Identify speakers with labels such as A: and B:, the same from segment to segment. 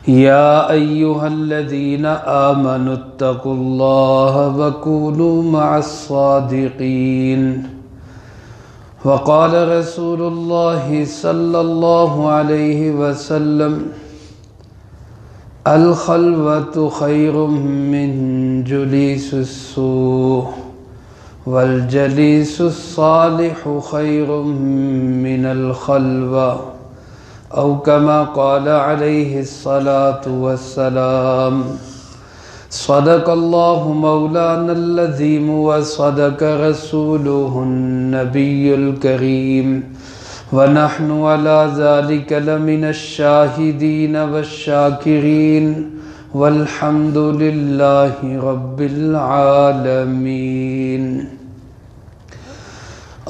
A: يا أيها الذين آمنوا اتقوا الله وكونوا مع الصادقين. وقال رسول الله صلى الله عليه وسلم: الخلوة خير من جليس السوء، والجليس الصالح خير من الخلوة، أو كما قال عليه الصلاة والسلام. صدق الله مولانا العظيم وصدق رسوله النبي الكريم، ونحن على ذلك لمن الشاهدين والشاكرين، والحمد لله رب العالمين.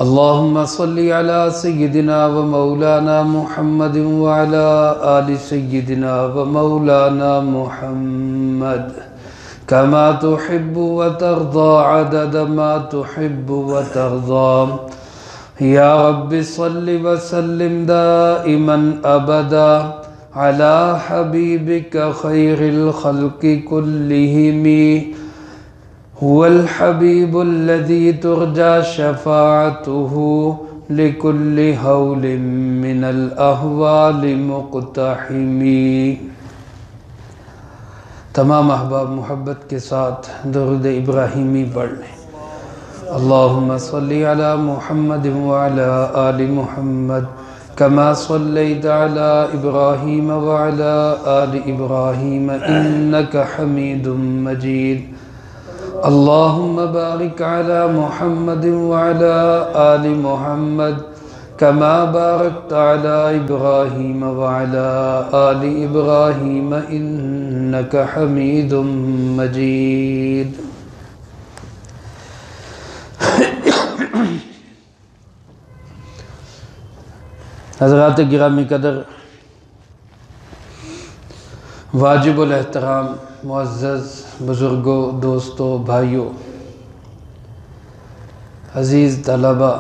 A: اللهم صل على سيدنا ومولانا محمد وعلى آل سيدنا ومولانا محمد كما تحب وترضى عدد ما تحب وترضى. يا رب صل وسلم دائما أبدا على حبيبك خير الخلق كلهم، هو الحبيب الذي ترجى شفاعته لكل هول من الأهوال مقتحم. تمام احباب محبت کے ساتھ درود ابراہیمی پڑھ لیں. اللهم صل على محمد وعلى آل محمد كما صليت على إبراهيم وعلى آل إبراهيم إنك حميد مجيد. اللهم بارك على محمد وعلى آل محمد كما باركت على إبراهيم وعلى آل إبراهيم إنك حميد مجيد. حضرات گرامی قدر، واجب الاحترام معزز بزرگوں، دوستوں، بھائیوں، عزیز طلبہ،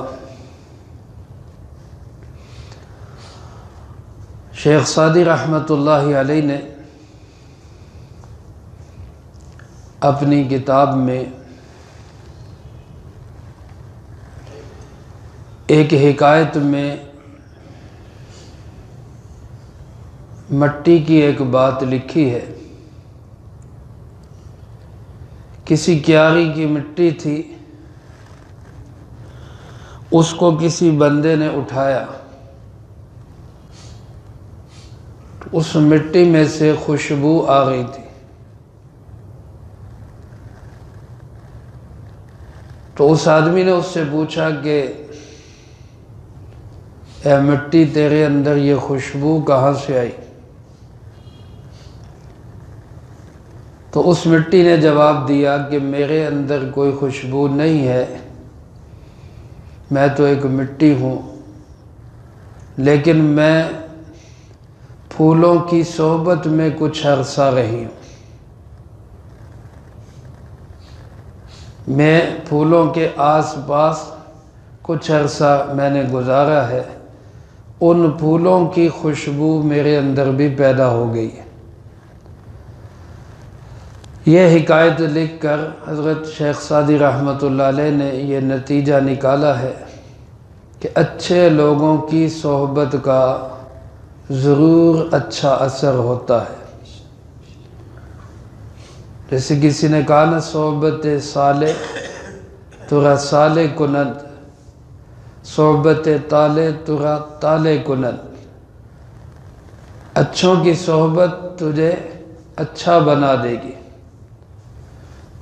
A: شیخ سعدی رحمۃ اللہ علیہ نے اپنی کتاب میں ایک حکایت میں مٹی کی ایک بات لکھی ہے. کسی کیاری کی مٹی تھی، اس کو کسی بندے نے اٹھایا، اس مٹی میں سے خوشبو آ گئی تھی. تو اس آدمی نے اس سے پوچھا کہ اے مٹی، تیرے اندر یہ خوشبو کہاں سے آئی؟ تو اس مٹی نے جواب دیا کہ میرے اندر کوئی خوشبو نہیں ہے، میں تو ایک مٹی ہوں، لیکن میں پھولوں کی صحبت میں کچھ عرصہ رہی ہوں. میں پھولوں کے آس پاس کچھ عرصہ میں نے گزارا ہے، ان پھولوں کی خوشبو میرے اندر بھی پیدا ہو گئی ہے. یہ حکایت لکھ کر حضرت شیخ سعدی رحمۃ اللہ علیہ نے یہ نتیجہ نکالا ہے کہ اچھے لوگوں کی صحبت کا ضرور اچھا اثر ہوتا ہے. جیسے کسی نے کہا نا، صحبت صالح ترا صالح کنند، صحبت طالح ترا طالح کنند. اچھوں کی صحبت تجھے اچھا بنا دے گی،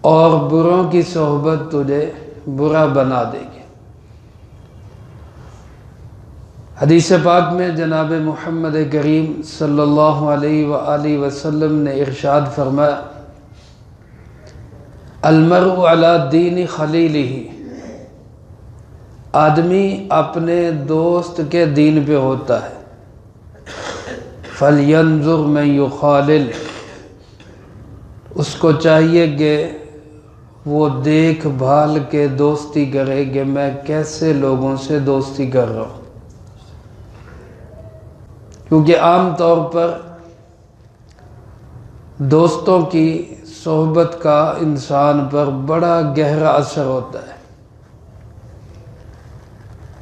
A: اور بروں کی صحبت تجھے برا بنا دے گی. حدیث پاک میں جناب محمد کریم صلی اللہ علیہ وآلہ وسلم نے ارشاد فرمایا: المرء علی دین خلیلہ، آدمی اپنے دوست کے دین پہ ہوتا ہے. فَلْيَنْظُرْ مَنْ يُخَالِلْ، اس کو چاہیے کہ وہ دیکھ بھال کے دوستی کرے کہ میں کیسے لوگوں سے دوستی کر رہا ہوں. کیونکہ عام طور پر دوستوں کی صحبت کا انسان پر بڑا گہرا اثر ہوتا ہے۔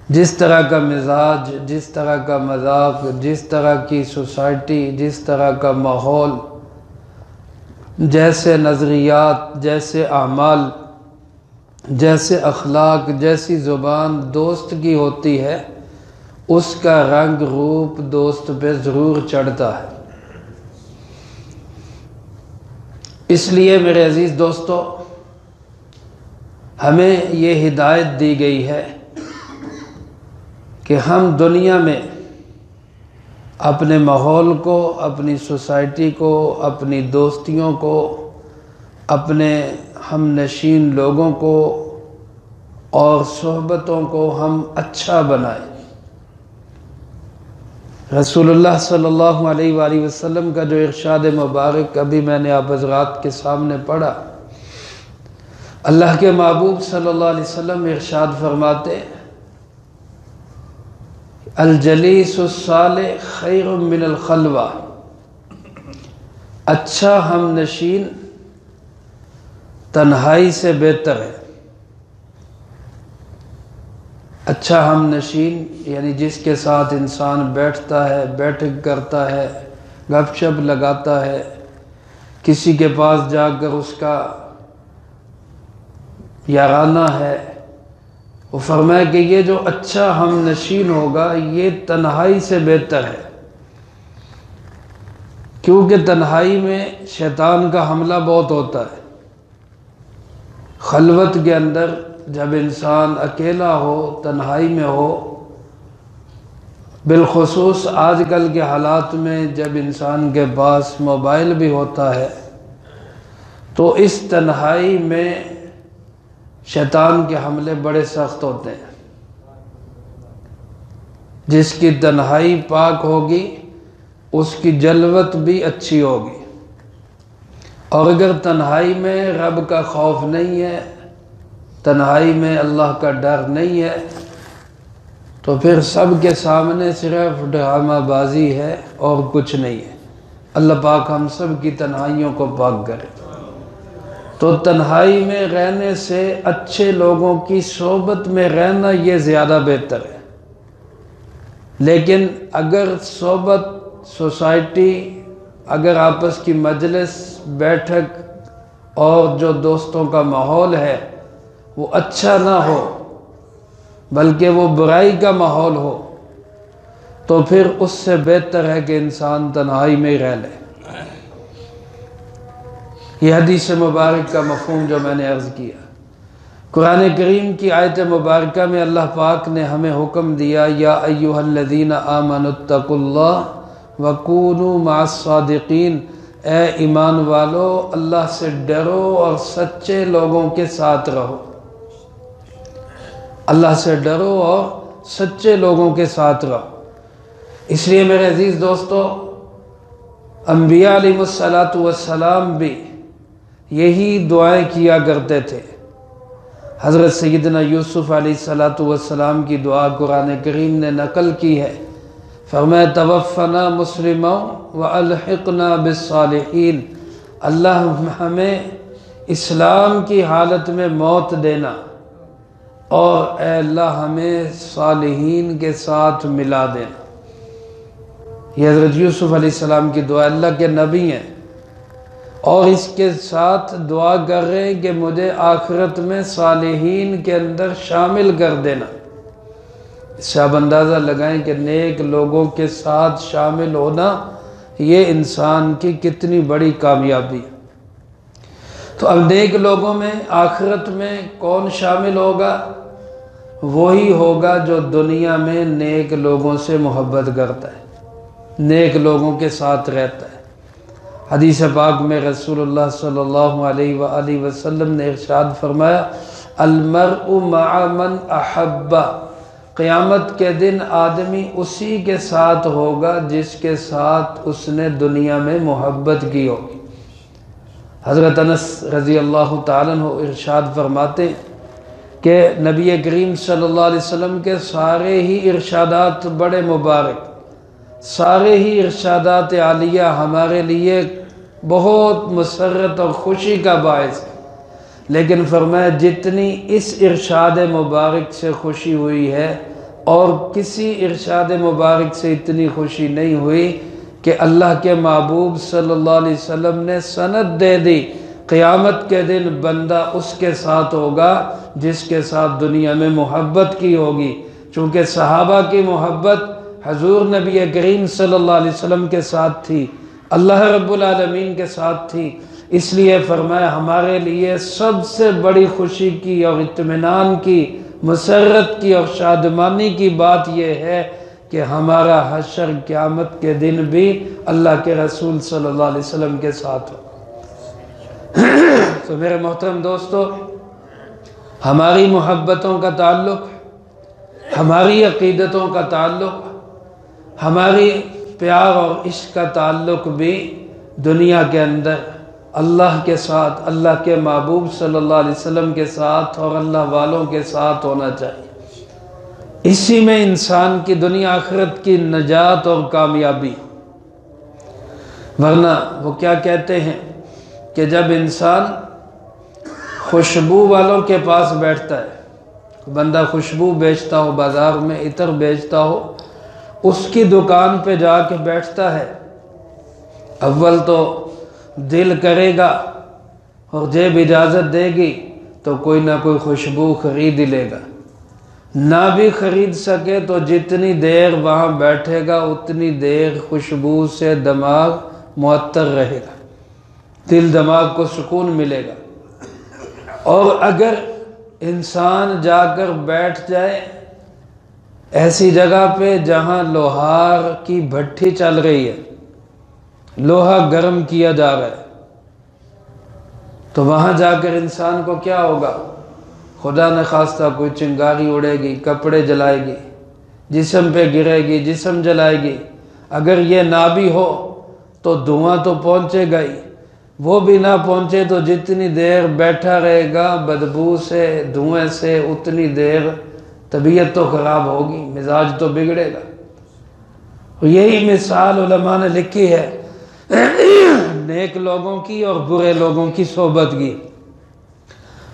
A: جس طرح کا مزاج، جس طرح کا مذاق، جس طرح کی سوسائٹی، جس طرح کا ماحول، جیسے نظریات، جیسے اعمال، جیسے اخلاق، جیسی زبان دوست کی ہوتی ہے، اس کا رنگ روپ دوست پہ ضرور چڑھتا ہے۔ اس لیے میرے عزیز دوستو، ہمیں یہ ہدایت دی گئی ہے کہ ہم دنیا میں اپنے ماحول کو، اپنی سوسائٹی کو، اپنی دوستیوں کو، اپنے ہم نشین لوگوں کو اور صحبتوں کو ہم اچھا بنائیں۔ رسول اللہ صلی اللہ علیہ وآلہ وسلم کا جو ارشاد مبارک ابھی میں نے آپ حضرات کے سامنے پڑھا، اللہ کے محبوب صلی اللہ علیہ وسلم ارشاد فرماتے، الجلیس الصالح خیر من الخلوہ، اچھا ہم نشین تنہائی سے بہتر ہے۔ اچھا ہم نشین یعنی جس کے ساتھ انسان بیٹھتا ہے، بیٹھک کرتا ہے، گپ شپ لگاتا ہے، کسی کے پاس جا کر اس کا یارانہ ہے۔ وہ فرمایا کہ یہ جو اچھا ہم نشین ہوگا یہ تنہائی سے بہتر ہے، کیونکہ تنہائی میں شیطان کا حملہ بہت ہوتا ہے۔ خلوت کے اندر جب انسان اکیلا ہو، تنہائی میں ہو، بالخصوص آج کل کے حالات میں جب انسان کے پاس موبائل بھی ہوتا ہے، تو اس تنہائی میں شیطان کے حملے بڑے سخت ہوتے ہیں۔ جس کی تنہائی پاک ہوگی اس کی جلوت بھی اچھی ہوگی، اور اگر تنہائی میں رب کا خوف نہیں ہے، تنہائی میں اللہ کا ڈر نہیں ہے، تو پھر سب کے سامنے صرف ڈرامہ بازی ہے اور کچھ نہیں ہے۔ اللہ پاک ہم سب کی تنہائیوں کو پاک کرے۔ تو تنہائی میں رہنے سے اچھے لوگوں کی صحبت میں رہنا یہ زیادہ بہتر ہے۔ لیکن اگر صحبت، سوسائٹی، اگر آپس کی مجلس، بیٹھک اور جو دوستوں کا ماحول ہے وہ اچھا نہ ہو، بلکہ وہ برائی کا ماحول ہو، تو پھر اس سے بہتر ہے کہ انسان تنہائی میں ہی رہ لے۔ یہ حدیث مبارک کا مفہوم جو میں نے عرض کیا، قرآن کریم کی آیت مبارکہ میں اللہ پاک نے ہمیں حکم دیا، یا ایھا الذین آمنوا اتقوا اللہ وکونوا مع الصادقین، اے ایمان والو اللہ سے ڈرو اور سچے لوگوں کے ساتھ رہو۔ اللہ سے ڈرو اور سچے لوگوں کے ساتھ رہو۔ اس لیے میرے عزیز دوستو، انبیاء علیہ السلام بھی یہی دعائیں کیا کرتے تھے۔ حضرت سیدنا یوسف علیہ السلام کی دعا قرآن کریم نے نقل کی ہے، فرمایا توفنا مسلما والحقنا بالصالحین، اللہ ہمیں اسلام کی حالت میں موت دینا، اور اے اللہ ہمیں صالحین کے ساتھ ملا دینا۔ یہ حضرت یوسف علیہ السلام کی دعا، اللہ کے نبی ہیں اور اس کے ساتھ دعا کر رہے ہیں کہ مجھے آخرت میں صالحین کے اندر شامل کر دینا۔ اس سے آپ اندازہ لگائیں کہ نیک لوگوں کے ساتھ شامل ہونا یہ انسان کی کتنی بڑی کامیابی ہے۔ تو اب نیک لوگوں میں آخرت میں کون شامل ہوگا؟ وہی ہوگا جو دنیا میں نیک لوگوں سے محبت کرتا ہے، نیک لوگوں کے ساتھ رہتا ہے۔ حدیث پاک میں رسول اللہ صلی اللہ علیہ وآلہ وسلم نے ارشاد فرمایا، المرء مع من احب، قیامت کے دن آدمی اسی کے ساتھ ہوگا جس کے ساتھ اس نے دنیا میں محبت کی ہوگی۔ حضرت انس رضی اللہ تعالیٰ عنہ ارشاد فرماتے کہ نبی کریم صلی اللہ علیہ وسلم کے سارے ہی ارشادات بڑے مبارک، سارے ہی ارشادات عالیہ ہمارے لیے بہت مسرت اور خوشی کا باعث ہے، لیکن فرمایا جتنی اس ارشاد مبارک سے خوشی ہوئی ہے اور کسی ارشاد مبارک سے اتنی خوشی نہیں ہوئی کہ اللہ کے محبوب صلی اللہ علیہ وسلم نے سند دے دی قیامت کے دن بندہ اس کے ساتھ ہوگا جس کے ساتھ دنیا میں محبت کی ہوگی، چونکہ صحابہ کی محبت حضور نبی کریم صلی اللہ علیہ وسلم کے ساتھ تھی، اللہ رب العالمین کے ساتھ تھی، اس لیے فرمایا ہمارے لیے سب سے بڑی خوشی کی اور اطمینان کی، مسرت کی اور شادمانی کی بات یہ ہے کہ ہمارا حشر قیامت کے دن بھی اللہ کے رسول صلی اللہ علیہ وسلم کے ساتھ ہو۔ تو میرے محترم دوستو، ہماری محبتوں کا تعلق، ہماری عقیدتوں کا تعلق، ہماری پیار اور عشق کا تعلق بھی دنیا کے اندر اللہ کے ساتھ، اللہ کے محبوب صلی اللہ علیہ وسلم کے ساتھ اور اللہ والوں کے ساتھ ہونا چاہیے۔ اسی میں انسان کی دنیا آخرت کی نجات اور کامیابی، ورنہ وہ کیا کہتے ہیں کہ جب انسان خوشبو والوں کے پاس بیٹھتا ہے، بندہ خوشبو بیچتا ہو، بازار میں عطر بیچتا ہو، اس کی دکان پہ جا کے بیٹھتا ہے، اول تو دل کرے گا اور جیب اجازت دے گی تو کوئی نہ کوئی خوشبو خرید ہی لے گا، نہ بھی خرید سکے تو جتنی دیر وہاں بیٹھے گا اتنی دیر خوشبو سے دماغ معطر رہے گا، دل دماغ کو سکون ملے گا۔ اور اگر انسان جا کر بیٹھ جائے ایسی جگہ پہ جہاں لوہار کی بھٹی چل رہی ہے، لوہا گرم کیا جا رہا ہے، تو وہاں جا کر انسان کو کیا ہوگا؟ خدا نہ خواستہ کوئی چنگاری اڑے گی، کپڑے جلائے گی، جسم پہ گرے گی، جسم جلائے گی۔ اگر یہ نہ بھی ہو تو دھواں تو پہنچے گا ہی، وہ بھی نہ پہنچے تو جتنی دیر بیٹھا رہے گا بدبو سے، دھوئیں سے، اتنی دیر طبیعت تو خراب ہوگی، مزاج تو بگڑے گا۔ یہی مثال علماء نے لکھی ہے نیک لوگوں کی اور برے لوگوں کی صحبت کی۔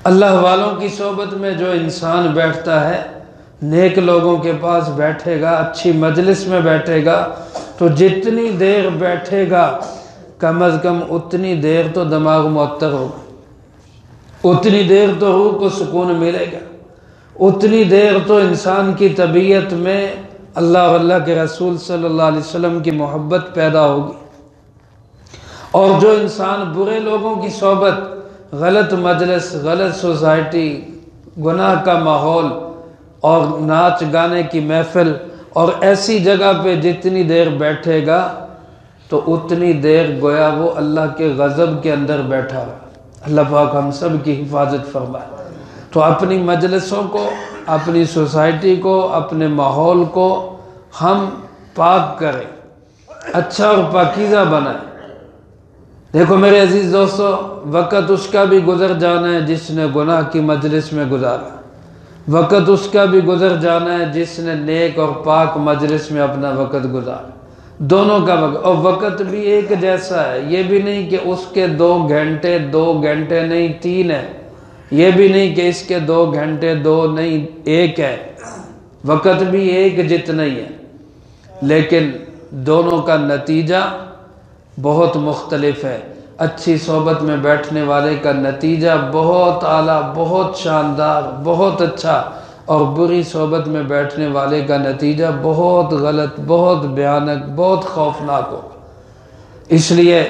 A: اللہ والوں کی صحبت میں جو انسان بیٹھتا ہے، نیک لوگوں کے پاس بیٹھے گا، اچھی مجلس میں بیٹھے گا، تو جتنی دیر بیٹھے گا کم از کم اتنی دیر تو دماغ معطر ہوگا، اتنی دیر تو روح کو سکون ملے گا، اتنی دیر تو انسان کی طبیعت میں اللہ اور اللہ کے رسول صلی اللہ علیہ وسلم کی محبت پیدا ہوگی۔ اور جو انسان برے لوگوں کی صحبت، غلط مجلس، غلط سوسائٹی، گناہ کا ماحول اور ناچ گانے کی محفل اور ایسی جگہ پہ جتنی دیر بیٹھے گا تو اتنی دیر گویا وہ اللہ کے غضب کے اندر بیٹھا رہا۔ اللہ پاک ہم سب کی حفاظت فرمائے۔ تو اپنی مجلسوں کو، اپنی سوسائٹی کو، اپنے ماحول کو ہم پاک کریں، اچھا اور پاکیزہ بنائیں۔ دیکھو میرے عزیز دوستو، وقت اس کا بھی گزر جانا ہے جس نے گناہ کی مجلس میں گزارا، وقت اس کا بھی گزر جانا ہے جس نے نیک اور پاک مجلس میں اپنا وقت گزارا، دونوں کا وقت۔ اور وقت بھی ایک جیسا ہے، یہ بھی نہیں کہ اس کے 2 گھنٹے نہیں 3 ہے، یہ بھی نہیں کہ اس کے 2 گھنٹے 2 نہیں 1 ہے، وقت بھی ایک جتنا ہی ہے، لیکن دونوں کا نتیجہ بہت مختلف ہے۔ اچھی صحبت میں بیٹھنے والے کا نتیجہ بہت اعلیٰ، بہت شاندار، بہت اچھا، اور بری صحبت میں بیٹھنے والے کا نتیجہ بہت غلط، بہت بھیانک، بہت خوفناک ہو۔ اس لیے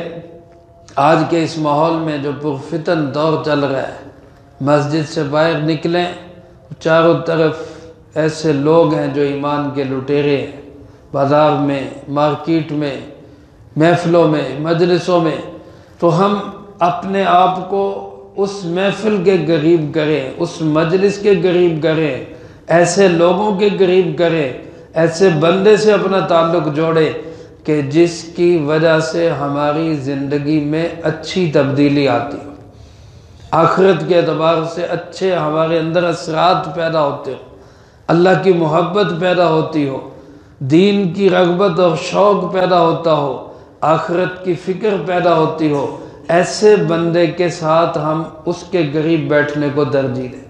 A: آج کے اس ماحول میں جو پرفتن دور چل رہا ہے، مسجد سے باہر نکلیں، چاروں طرف ایسے لوگ ہیں جو ایمان کے لٹیرے ہیں، بازار میں، مارکیٹ میں، محفلوں میں، مجلسوں میں۔ تو ہم اپنے آپ کو اس محفل کے قریب کریں، اس مجلس کے قریب کریں، ایسے لوگوں کے قریب کریں، ایسے بندے سے اپنا تعلق جوڑیں کہ جس کی وجہ سے ہماری زندگی میں اچھی تبدیلی آتی ہو، آخرت کے اعتبار سے اچھے ہمارے اندر اثرات پیدا ہوتے ہو، اللہ کی محبت پیدا ہوتی ہو۔ دین کی رغبت اور شوق پیدا ہوتا ہو، آخرت کی فکر پیدا ہوتی ہو، ایسے بندے کے ساتھ ہم اس کے قریب بیٹھنے کو ترجیح دیں۔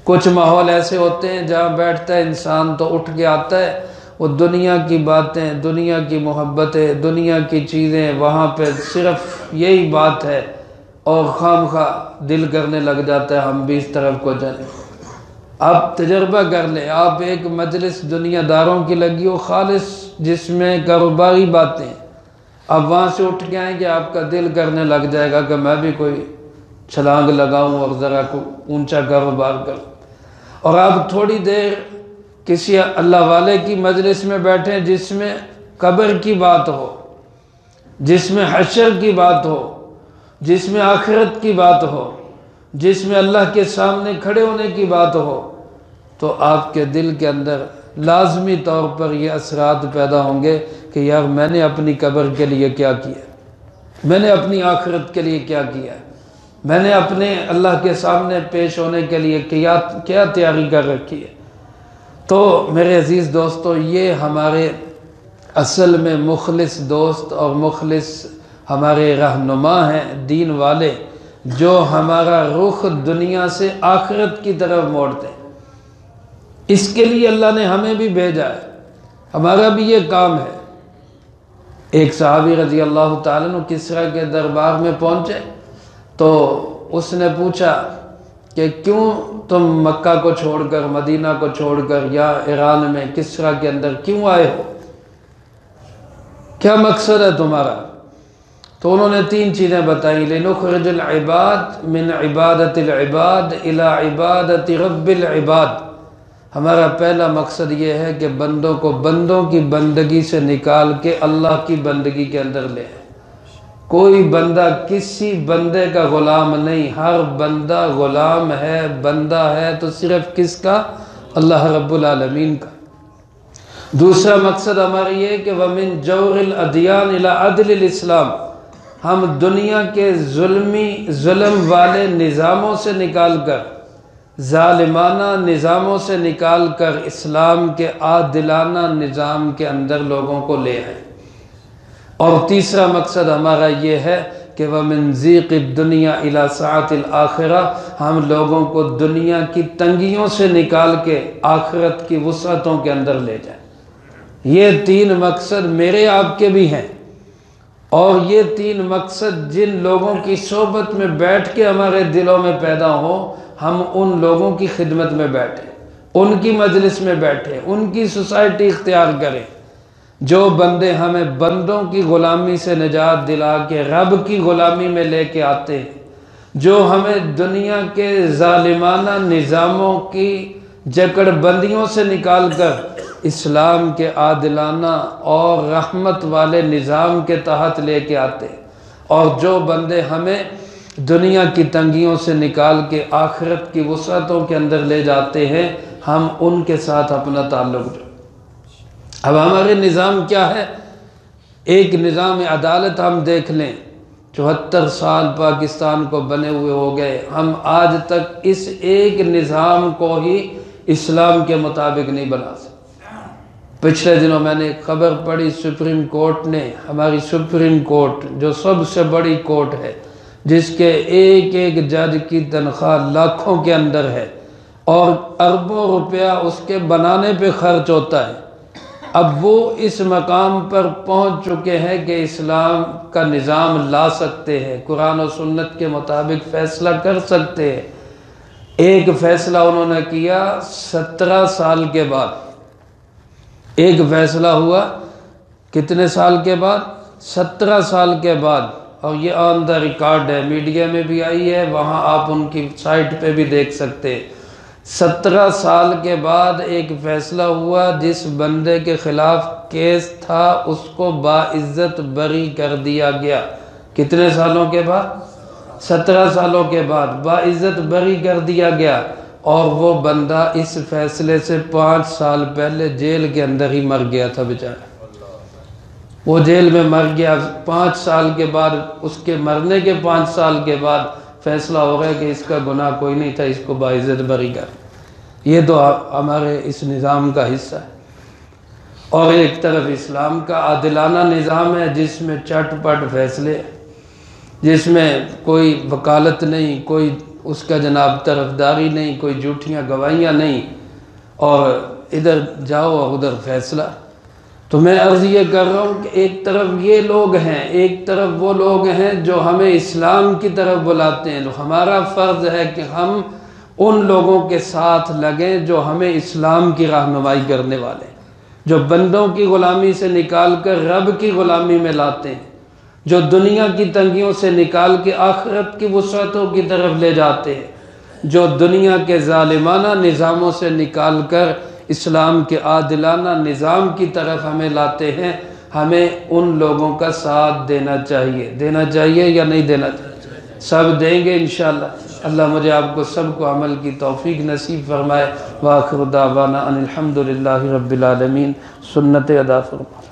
A: کچھ ماحول ایسے ہوتے ہیں جہاں بیٹھتا ہے انسان تو اٹھ کے آتا ہے، وہ دنیا کی باتیں، دنیا کی محبتیں، دنیا کی چیزیں، وہاں پہ صرف یہی بات ہے اور خام خواہ دل کرنے لگ جاتا ہے ہم بھی اس طرف کو جائیں۔ آپ تجربہ کر لیں، آپ ایک مجلس دنیا داروں کی لگی ہو خالص، جس میں کاروباری باتیں، اب وہاں سے اٹھ کے آئیں کہ آپ کا دل کرنے لگ جائے گا کہ میں بھی کوئی چھلانگ لگاؤں اور ذرا کو اونچا کاروبار کروں۔ اور آپ تھوڑی دیر کسی اللہ والے کی مجلس میں بیٹھیں جس میں قبر کی بات ہو، جس میں حشر کی بات ہو، جس میں آخرت کی بات ہو، جس میں اللہ کے سامنے کھڑے ہونے کی بات ہو، تو آپ کے دل کے اندر لازمی طور پر یہ اثرات پیدا ہوں گے کہ یار میں نے اپنی قبر کے لیے کیا کیا، میں نے اپنی آخرت کے لیے کیا کیا، میں نے اپنے اللہ کے سامنے پیش ہونے کے لیے کیا تیاری کر رکھی ہے۔ تو میرے عزیز دوستو، یہ ہمارے اصل میں مخلص دوست اور مخلص ہمارے رہنما ہیں، دین والے، جو ہمارا رخ دنیا سے آخرت کی طرف موڑتے ہیں۔ اس کے لیے اللہ نے ہمیں بھی بھیجا ہے، ہمارا بھی یہ کام ہے۔ ایک صحابی رضی اللہ تعالیٰ عنہ کسریٰ کے دربار میں پہنچے تو اس نے پوچھا کہ کیوں تم مکہ کو چھوڑ کر، مدینہ کو چھوڑ کر یا ایران میں کسریٰ کے اندر کیوں آئے ہو، کیا مقصد ہے تمہارا؟ تو انہوں نے 3 چیزیں بتائیں، لِنُخْرِجِ الْعِبَادِ مِنْ عِبَادَةِ الْعِبَادِ إِلَىٰ عِبَادَةِ رَبِّ الْعِبَادِ۔ ہمارا پہلا مقصد یہ ہے کہ بندوں کو بندوں کی بندگی سے نکال کے اللہ کی بندگی کے اندر لے آئے۔ کوئی بندہ کسی بندے کا غلام نہیں، ہر بندہ غلام ہے، بندہ ہے تو صرف کس کا؟ اللہ رب العالمین کا۔ دوسرا مقصد ہمارا یہ ہے کہ وَمِن جَوْرِ الْأَدْيَانِ إِلَىٰ عَدْلِ الْإِسْلَامِ، ہم دنیا کے ظلم والے نظاموں سے نکال کر، ظالمانہ نظاموں سے نکال کر اسلام کے عادلانہ نظام کے اندر لوگوں کو لے آئیں۔ اور تیسرا مقصد ہمارا یہ ہے کہ وَمِن ضِيقِ الدُّنْيَا إِلَىٰ سَعَةِ الْآخِرَةِ، ہم لوگوں کو دنیا کی تنگیوں سے نکال کے آخرت کی وسعتوں کے اندر لے جائیں۔ یہ 3 مقصد میرے آپ کے بھی ہیں، اور یہ 3 مقصد جن لوگوں کی صحبت میں بیٹھ کے ہمارے دلوں میں پیدا ہوں، ہم ان لوگوں کی خدمت میں بیٹھیں، ان کی مجلس میں بیٹھیں، ان کی سوسائٹی اختیار کریں، جو بندے ہمیں بندوں کی غلامی سے نجات دلا کے رب کی غلامی میں لے کے آتے ہیں، جو ہمیں دنیا کے ظالمانہ نظاموں کی جکڑ بندیوں سے نکال کر اسلام کے عادلانہ اور رحمت والے نظام کے تحت لے کے آتے ہیں، اور جو بندے ہمیں دنیا کی تنگیوں سے نکال کے آخرت کی وسعتوں کے اندر لے جاتے ہیں، ہم ان کے ساتھ اپنا تعلق جو۔ اب ہمارے نظام کیا ہے؟ ایک نظام عدالت ہم دیکھ لیں، 74 سال پاکستان کو بنے ہوئے ہو گئے، ہم آج تک اس ایک نظام کو ہی اسلام کے مطابق نہیں بنا سکتے۔ پچھلے دنوں میں نے ایک خبر پڑھی، سپریم کورٹ نے، ہماری سپریم کورٹ جو سب سے بڑی کورٹ ہے، جس کے ایک ایک جج کی تنخواہ لاکھوں کے اندر ہے اور اربوں روپیہ اس کے بنانے پہ خرچ ہوتا ہے، اب وہ اس مقام پر پہنچ چکے ہیں کہ اسلام کا نظام لا سکتے ہیں، قرآن و سنت کے مطابق فیصلہ کر سکتے ہیں۔ ایک فیصلہ انہوں نے کیا 17 سال کے بعد، ایک فیصلہ ہوا کتنے سال کے بعد؟ 17 سال کے بعد، اور یہ آن دا ریکارڈ ہے، میڈیا میں بھی آئی ہے، وہاں آپ ان کی سائٹ پہ بھی دیکھ سکتے ہیں۔ 17 سال کے بعد ایک فیصلہ ہوا، جس بندے کے خلاف کیس تھا اس کو باعزت بری کر دیا گیا۔ کتنے سالوں کے بعد؟ 17 سالوں کے بعد باعزت بری کر دیا گیا، اور وہ بندہ اس فیصلے سے 5 سال پہلے جیل کے اندر ہی مر گیا تھا بیچارہ، وہ جیل میں مر گیا۔ 5 سال کے بعد، اس کے مرنے کے 5 سال کے بعد فیصلہ ہو گیا کہ اس کا گناہ کوئی نہیں تھا، اس کو باعزت بری کر۔ یہ تو ہمارے اس نظام کا حصہ ہے۔ اور ایک طرف اسلام کا عادلانہ نظام ہے جس میں چٹ پٹ فیصلے، جس میں کوئی وکالت نہیں، کوئی اس کا جناب طرفداری نہیں، کوئی جھوٹیاں گواہیاں نہیں، اور ادھر جاؤ اور ادھر فیصلہ۔ تو میں عرض یہ کر رہا ہوں کہ ایک طرف یہ لوگ ہیں، ایک طرف وہ لوگ ہیں جو ہمیں اسلام کی طرف بلاتے ہیں۔ ہمارا فرض ہے کہ ہم ان لوگوں کے ساتھ لگیں جو ہمیں اسلام کی رہنمائی کرنے والے ہیں، جو بندوں کی غلامی سے نکال کر رب کی غلامی میں لاتے ہیں، جو دنیا کی تنگیوں سے نکال کے آخرت کی وسعتوں کی طرف لے جاتے ہیں، جو دنیا کے ظالمانہ نظاموں سے نکال کر اسلام کے عادلانہ نظام کی طرف ہمیں لاتے ہیں۔ ہمیں ان لوگوں کا ساتھ دینا چاہیے یا نہیں دینا چاہیے؟ سب دیں گے انشاءاللہ۔ اللہ مجھے آپ کو سب کو عمل کی توفیق نصیب فرمائے۔ وآخر دعوانا ان الحمدللہ رب العالمین۔ سنت ادا فرمائے۔